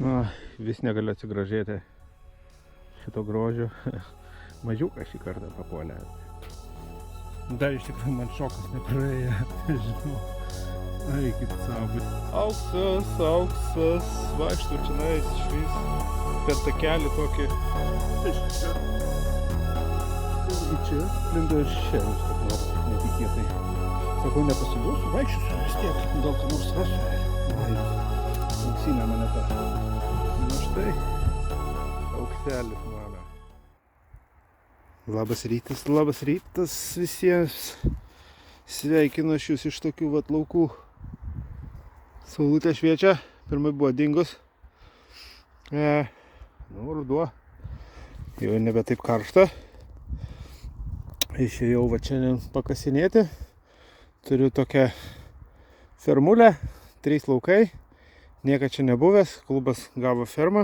Na, vis negaliu atsigražėti šito grožio. Mažiuką šį kartą papuolė. Dar iš tikrųjų man šokas nepraėjo, žinau. Eikit savo. Auksas, auksas, vaikštų čia nais išvis. Per takelį tokį. Irgi čia, lindo iš čia, netikėtai. Sakau, nepasiduosiu, vaikščiosiu vis tiek, gal ką nors rasiu. Auksinė moneta. Na štai, aukselis mano. Labas rytas visiems. Sveikinu aš jūs iš tokių vat laukų. Saulutė šviečia, pirmai buvo dingus. Ruduo. Jau nebe taip karšta. Išėjau va čia pakasinėti. Turiu tokią fermulę, 3 laukai. Niekad čia nebuvęs, klubas gavo fermą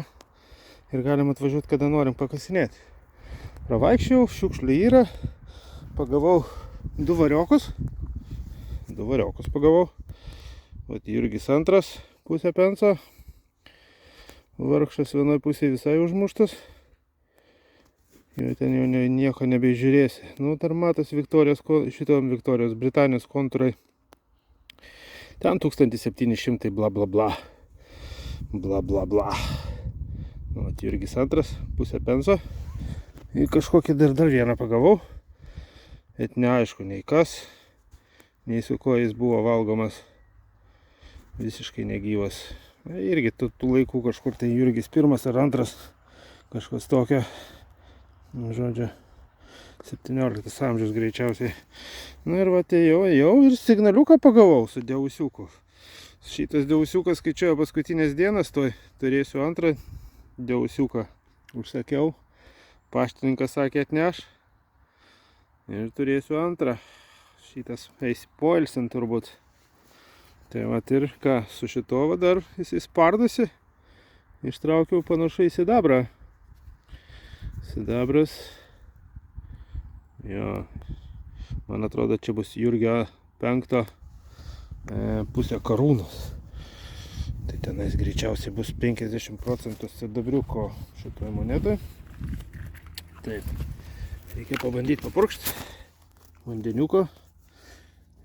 ir galim atvažiuoti, kada norim pakasinėti. Pravaikščiau, šiukšlių yra, pagavau 2 variokus. 2 variokus pagavau. Vat Jurgis antras, pusę penso. Vargšas vienoj pusėje visai užmuštas. Jau ten jau nieko nebeižiūrėsi. Nu, dar matos Viktorijos Britanijos kontūrai. Ten 1700 bla bla bla. Bla bla bla. Nu, vat Jurgis antras, pusę penso. Ir kažkokį dar vieną pagavau. Bet neaišku nei kas, nei su kuo jis buvo valgomas. Visiškai negyvas. Irgi tų laikų kažkur tai Jurgis pirmas ar antras. Kažkas tokio. Nu, žodžiu, 17 amžius greičiausiai. Na ir va, jau ir signaliuką pagavau su deusiuku. Šitas deusiukas skaičiuoja paskutinės dienas, toj turėsiu antrą deusiuką. Užsakiau, paštininkas sakė atneš. Ir turėsiu antrą. Šitas eis poilsint turbūt. Tai va ir ką, su šito va dar jis spardosi. Ištraukiau panašu į sidabrą. Sidabras. Jo. Man atrodo, čia bus Jurgio 5 pusė karūnos. Tai tenais greičiausiai bus 50% sidabriuko šitoje monetoje. Taip. Reikia pabandyti papurkšti vandeniuko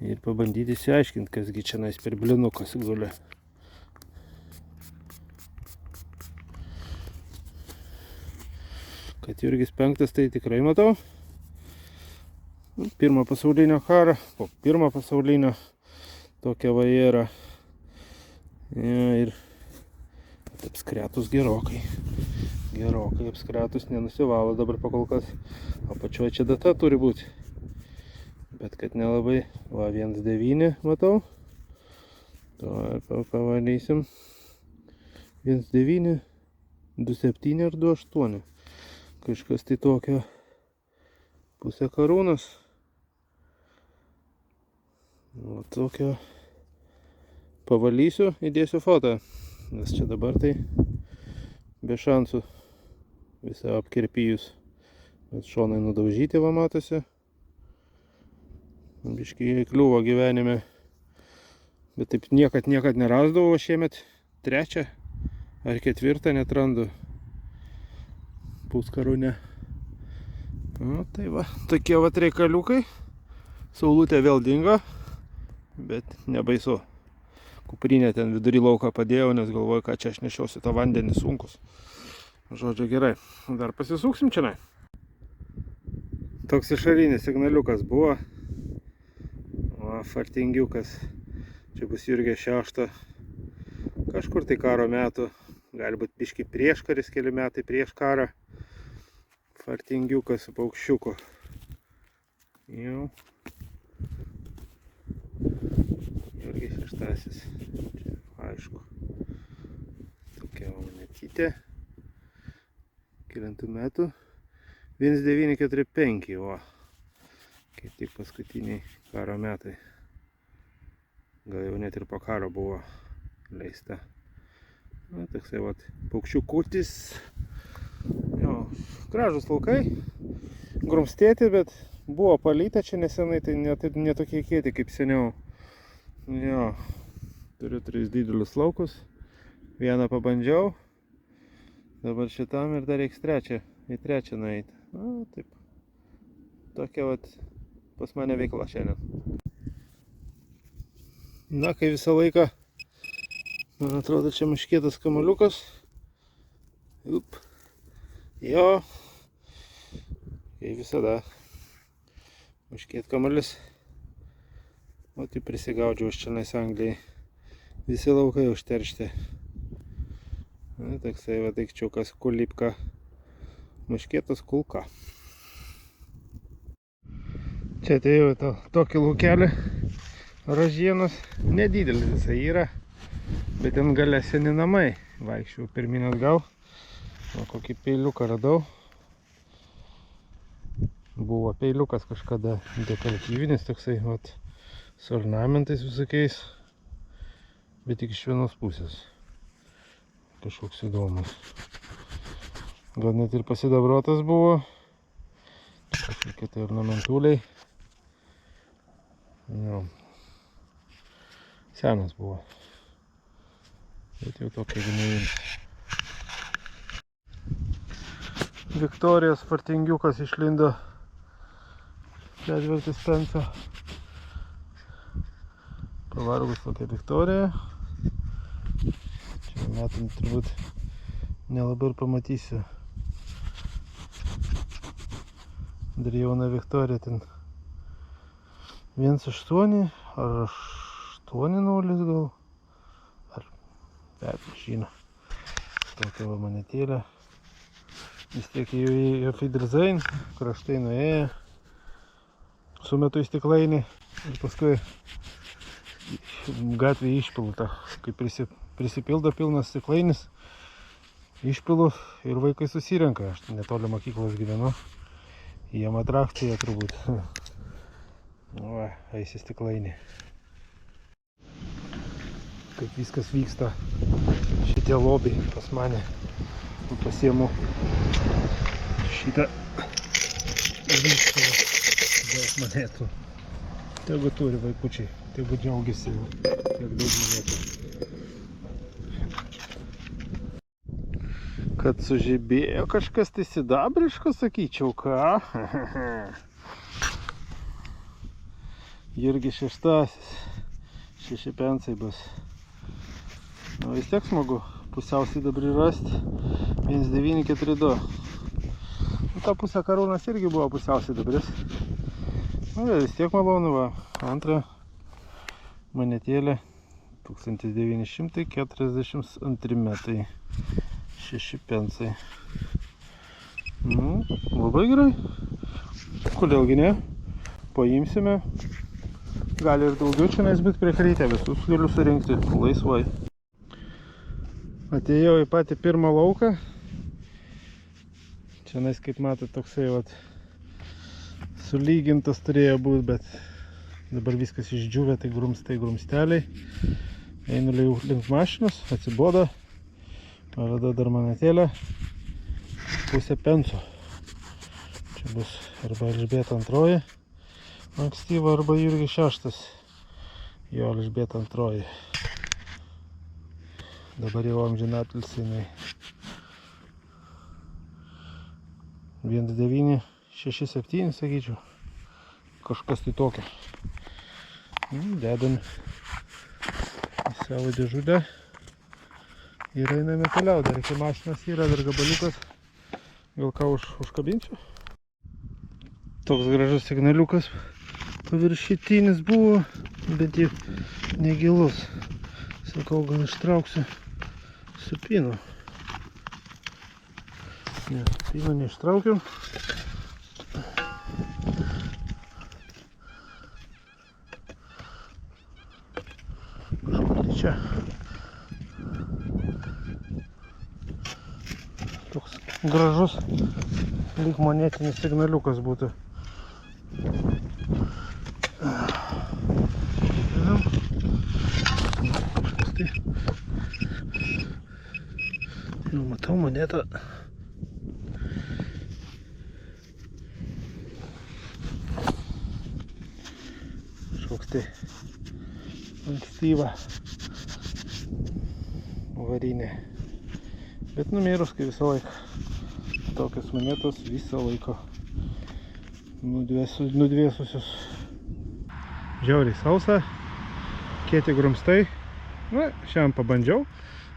ir pabandyti išsiaiškinti, kasgi čia nais per blinukas guli. Kad Jurgis 5 tai tikrai matau. Pirmo pasaulinio karą, po pirmo pasaulinio tokia vajera. Ir apskretus gerokai. Gerokai apskretus, nenusivalo dabar pakolkas. Apačioje čia data turi būti. Bet kad nelabai, va 1,9 matau. To pavalysim. 1,9, 2,7 ir 2,8. Kažkas tai tokio pusę karūnos. O tokio pavalysiu, įdėsiu fotą. Nes čia dabar tai be šansų visą apkirpijus. Bet šonai nudaužyti va matosi. Biškį kliuvo gyvenime. Bet taip niekad nerasdavau, šiemet 3 ar 4 netrandu. Puskarūnė. Nu, tai va, tokie va reikaliukai. Saulutė vėl dingo, bet nebaisu. Kuprinę ten vidury lauką padėjau, nes galvoju, ką čia aš nešiausi tą vandenį sunkus. Žodžiu, gerai. Dar pasisuksim čia. Toks išorinis signaliukas buvo. O, fartingiukas. Čia bus Jurgio 6. Kažkur tai karo metų. Galbūt biški prieškaris, keli metai prieš karą. Fartingiukas su paukščiuku. Jau. Jurgis 6. Čia, aišku. Tokia monetytė. Kelintų metų. 1945, o. Kaip tik paskutiniai karo metai. Gal jau net ir po karo buvo leista. Na, toksai vat paukščiukutis. Jo, gražus laukai, grumstėti, bet buvo palyta čia nesenai, tai netokie kieti kaip seniau. Jo, turiu 3 didelius laukus, vieną pabandžiau, Dabar šitam ir dar reiks į trečią nueiti. Na, taip. Tokia vat pas mane veikla šiandien. Na, kai visą laiką, man atrodo, čia muškėtas kamuoliukas. Up. Jo. Kai visada. Muškėt kamuolis. O tai prisigaudžiau už čionais Anglijai. Visi laukai užteršti. Na, toksai va daikčiukas kulipka. Muškėtas kulka. Čia atėjau į tokį laukelį. Ražienos. Nedidelis visai yra. Bet ten gale seni namai. Vaikščiau pirmin atgal. O kokį peiliuką radau. Buvo peiliukas kažkada dekoratyvinis toksai, vat, su ornamentais visokiais, bet tik iš vienos pusės. Kažkoks įdomus. Gal net ir pasidabruotas buvo. Kažkokie tai ornamentūliai. Jo. Senas buvo. Bet jau tokia gynėjimas. Viktorijos fartingiukas išlindo. Ketvirtis penso. Pavargus tokia Viktorija. Čia metam turbūt nelabai ir pamatysiu. Dar jauna Viktorija ten 1,8 ar 8,0 gal. Ar žino. Tokia va monetėlė. Vis tiek jau į Fiderzain kraštai nuėjo. Sumetu į stiklainį ir paskui gatvėje išpilu. Kai prisipildo pilnas stiklainis, išpilu ir vaikai susirenka. Aš netoli mokyklos gyvenu. Jiem atrakcija turbūt. Va, eisi stiklainį. Kaip viskas vyksta šitie lobiai pas mane. Pasiemu šitą vykstą. Daug monetų. Tegu turi vaikučiai, tegu džiaugiasi, tiek daug monetų. Kad sužibėjo kažkas tai sidabriško, sakyčiau, ką? Irgi 6. 6 pensai bus. Nu, vis tiek smagu pusiau sidabrį rasti. 1942. Ta pusė karūnos irgi buvo pusiau sidabris. Vis tiek malonu, va. Antra monetėlė 1942 metai. 6 pensai. Nu, labai gerai. Kodėlgi ne? Paimsime. Gali ir daugiau čia nes, bet prie krytę visus galiu surinkti laisvai. Atėjau į patį pirmą lauką. Čia nes, kaip matot, toksai vat sulygintas turėjo būti, bet dabar viskas išdžiūvė, tai grumsteliai. Einu link mašinos, atsibodo. Radau dar monetėlę. 0,5 penso. Čia bus arba Elžbieta II ankstyva, arba Jurgis 6. Jo Elžbieta II. Dabar jau amžinatilsį. 1967, sakyčiau. Kažkas tai tokio. Dedam į savo dėžutę. Ir einame toliau. Dar iki mašinos yra, dar gabaliukas. Gal ką užkabinsiu. Toks gražus signaliukas paviršytinis buvo, bet jau negilus. Sakau, gal ištrauksiu supino. Ne, supino neištraukiau. Kažkur tai čia. Toks gražus, lyg monetinis signaliukas būtų. Kažkas tai. Jau matau monetą. Kažkoks tai ankstyva varinė Bet numirus, kai visą laiką. Tokios monetos visą laiką nudvėsusios. Žiauriai sausa, kieti grumstai. Na, šiandien pabandžiau,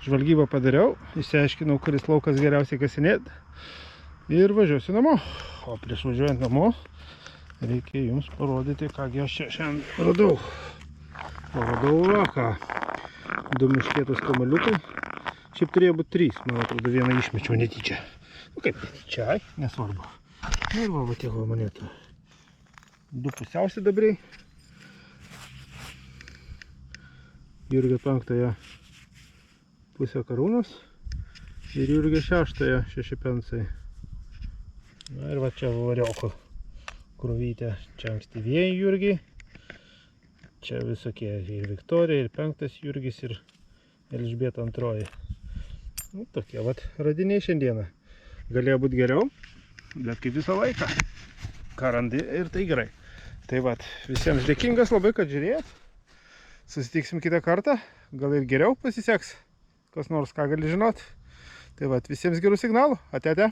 žvalgybą padariau, išsiaiškinau, kuris laukas geriausiai kasinėt ir važiuosiu namo. O prieš važiuojant namo reikia jums parodyti, kągi aš čia šiandien radau. Radau ką. 2 muškėtus kamaliukai. Šiaip turėjo būti 3, man atrodo, vieną išmečiau netyčia. Nu kaip netyčia, nesvarbu. Ir va tiek monetų. 2 pusiausidabriai. Jurgio 5 pusę karūnos ir Jurgio 6 6 pensai. Na ir va čia varioko kruvytė. Čia ankstyvieji Jurgiai. Čia visokie ir Viktorija, ir 5 Jurgis, ir Elžbieta 2. Nu, tokie vat radiniai šiandieną. Galėjo būti geriau, bet kaip visą laiką. Ką randi ir tai gerai. Tai vat, visiems dėkingas labai, kad žiūrėjot. Susitiksim kitą kartą. Gal ir geriau pasiseks. Kas nors ką gali žinot. Tai vat, visiems gerų signalų. Ate.